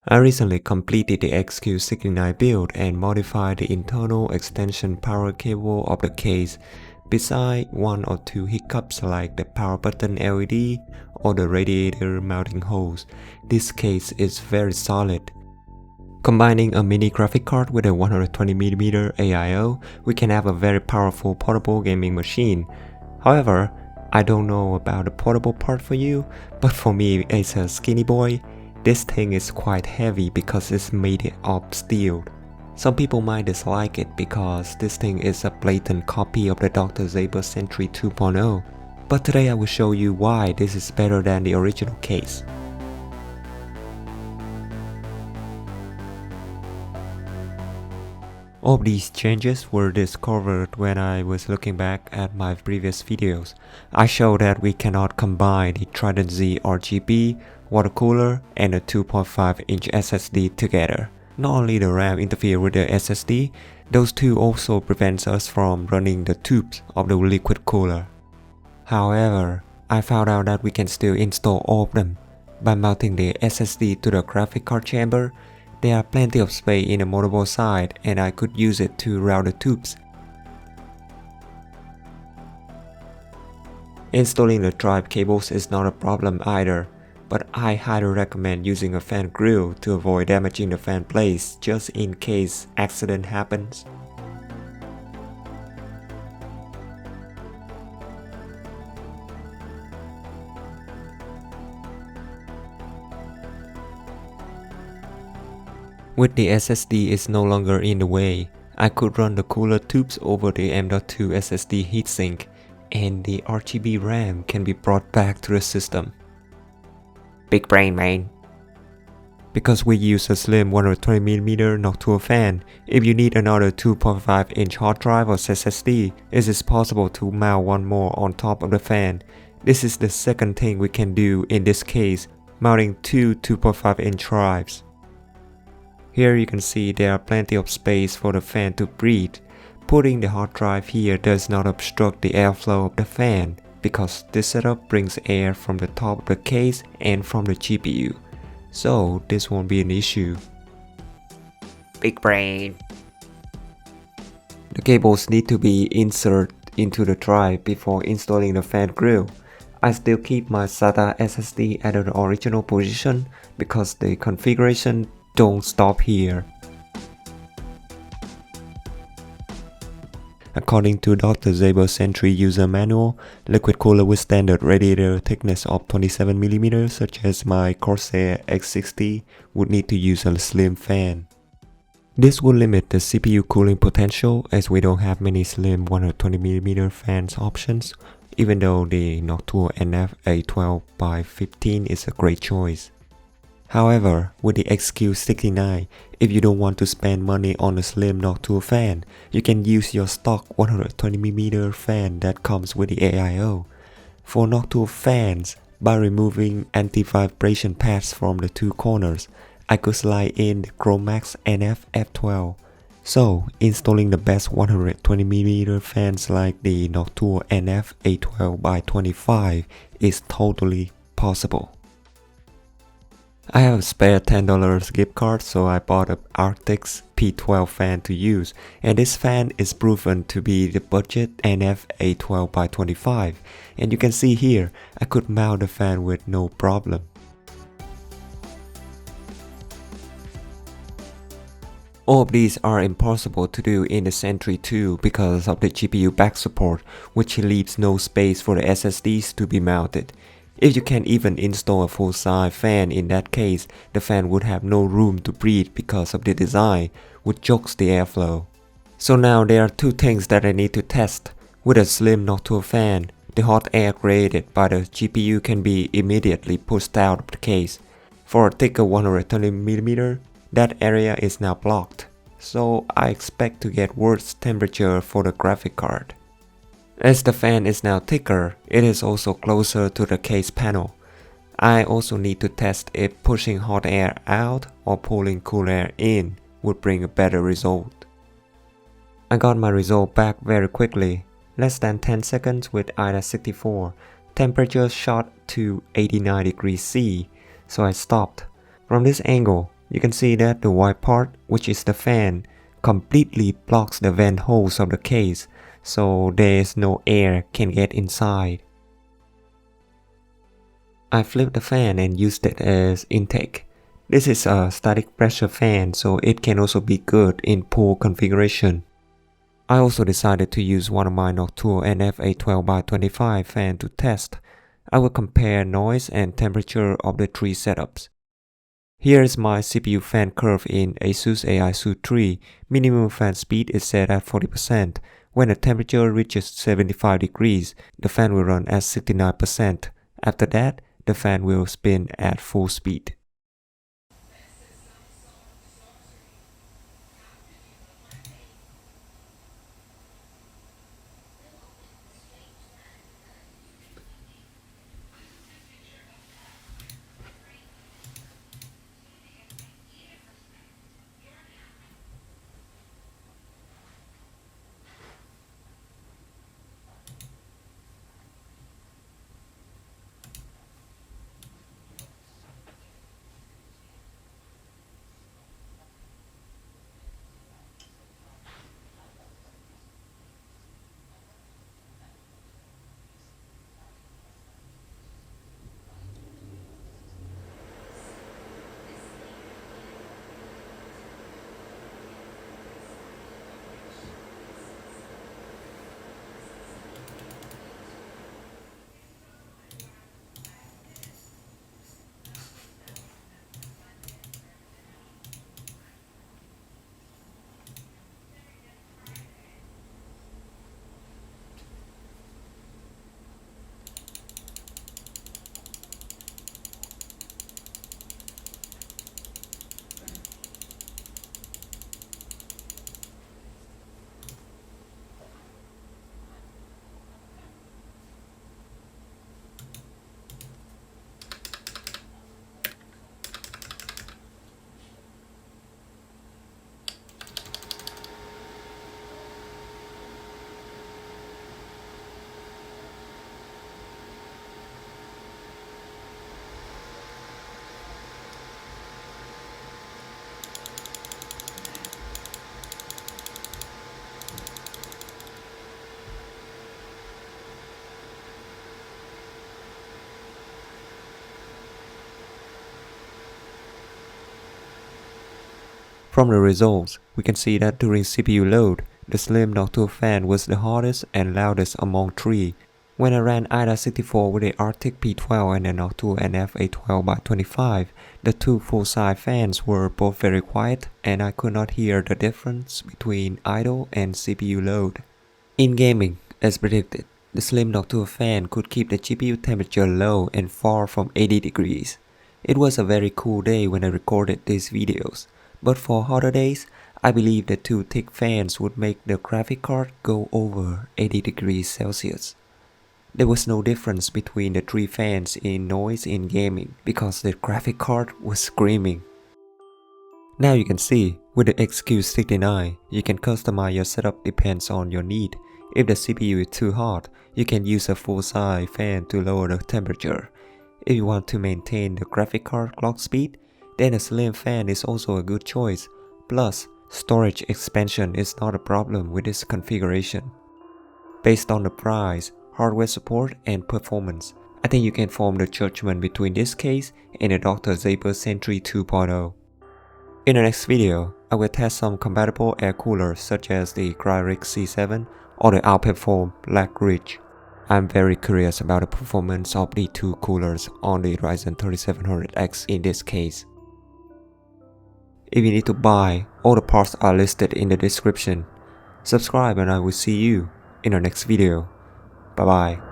I recently completed the XQ69 build and modified the internal extension power cable of the case, besides one or two hiccups like the power button LED or the radiator mounting holes. This case is very solid. Combining a mini graphic card with a 120mm AIO, we can have a very powerful portable gaming machine. However, I don't know about the portable part for you, but for me as a skinny boy, this thing is quite heavy because it's made of steel. Some people might dislike it because this thing is a blatant copy of the Dr. Zaber Sentry 2.0, but today I will show you why this is better than the original case. All of these changes were discovered when I was looking back at my previous videos. I showed that we cannot combine the Trident Z RGB, water cooler, and a 2.5-inch SSD together. Not only the RAM interferes with the SSD, those two also prevents us from running the tubes of the liquid cooler. However, I found out that we can still install all of them. By mounting the SSD to the graphic card chamber, there are plenty of space in the motherboard side and I could use it to route the tubes. Installing the drive cables is not a problem either, but I highly recommend using a fan grill to avoid damaging the fan blades just in case accident happens. With the SSD is no longer in the way, I could run the cooler tubes over the M.2 SSD heatsink, and the RGB RAM can be brought back to the system. Big brain, man. Because we use a slim 120mm Noctua fan, if you need another 2.5-inch hard drive or SSD, it is possible to mount one more on top of the fan. This is the second thing we can do in this case, mounting two 2.5-inch drives. Here you can see there are plenty of space for the fan to breathe. Putting the hard drive here does not obstruct the airflow of the fan, because this setup brings air from the top of the case and from the GPU, so this won't be an issue. Big brain. The cables need to be inserted into the drive before installing the fan grill. I still keep my SATA SSD at the original position because the configuration don't stop here. According to Dr. Zaber Sentry user manual, liquid cooler with standard radiator thickness of 27mm such as my Corsair X60 would need to use a slim fan. This will limit the CPU cooling potential as we don't have many slim 120mm fans options, even though the Noctua NF-A12x15 is a great choice. However, with the XQ69, if you don't want to spend money on a slim Noctua fan, you can use your stock 120mm fan that comes with the AIO. For Noctua fans, by removing anti-vibration pads from the two corners, I could slide in the Chromax NF-F12. So, installing the best 120mm fans like the Noctua NF-A12x25 is totally possible. I have a spare $10 gift card, so I bought a RTX P12 fan to use, and this fan is proven to be the budget NF-A12x25, and you can see here I could mount the fan with no problem. All of these are impossible to do in the Sentry 2 because of the GPU back support, which leaves no space for the SSDs to be mounted. If you can't even install a full-size fan in that case, the fan would have no room to breathe because of the design, which chokes the airflow. So now there are two things that I need to test. With a slim Noctua fan, the hot air created by the GPU can be immediately pushed out of the case. For a thicker 120mm, that area is now blocked, so I expect to get worse temperature for the graphic card. As the fan is now thicker, it is also closer to the case panel. I also need to test if pushing hot air out or pulling cool air in would bring a better result. I got my result back very quickly, less than 10 seconds with IDA64. Temperature shot to 89 degrees C, so I stopped. From this angle, You can see that the white part, which is the fan, completely blocks the vent holes of the case, so there is no air can get inside. I flipped the fan and used it as intake. This is a static pressure fan, so it can also be good in pool configuration. I also decided to use one of my Noctua NF812x25 fan to test. I will compare noise and temperature of the three setups. Here is my CPU fan curve in ASUS AI Suite 3. Minimum fan speed is set at 40%. When the temperature reaches 75 degrees, the fan will run at 69%. After that, the fan will spin at full speed. From the results, we can see that during CPU load, the slim Noctua fan was the hardest and loudest among three. When I ran IDA64 with the RTX P12 and the Noctua NF812x25, the two full-size fans were both very quiet and I could not hear the difference between idle and CPU load. In gaming, as predicted, the slim Noctua fan could keep the GPU temperature low and far from 80 degrees. It was a very cool day when I recorded these videos. But for hotter days, I believe the two thick fans would make the graphic card go over 80 degrees Celsius. There was no difference between the three fans in noise in gaming because the graphic card was screaming. Now you can see, with the XQ69, you can customize your setup depends on your need. If the CPU is too hot, you can use a full-size fan to lower the temperature. If you want to maintain the graphic card clock speed, then a slim fan is also a good choice. Plus, storage expansion is not a problem with this configuration. Based on the price, hardware support and performance, I think you can form the judgment between this case and the Dr. Zaber Sentry 2.0. In the next video, I will test some compatible air coolers such as the Cryorig C7 or the outperform Black Ridge. I'm very curious about the performance of the two coolers on the Ryzen 3700X in this case. If you need to buy, all the parts are listed in the description. Subscribe and I will see you in the next video. Bye bye.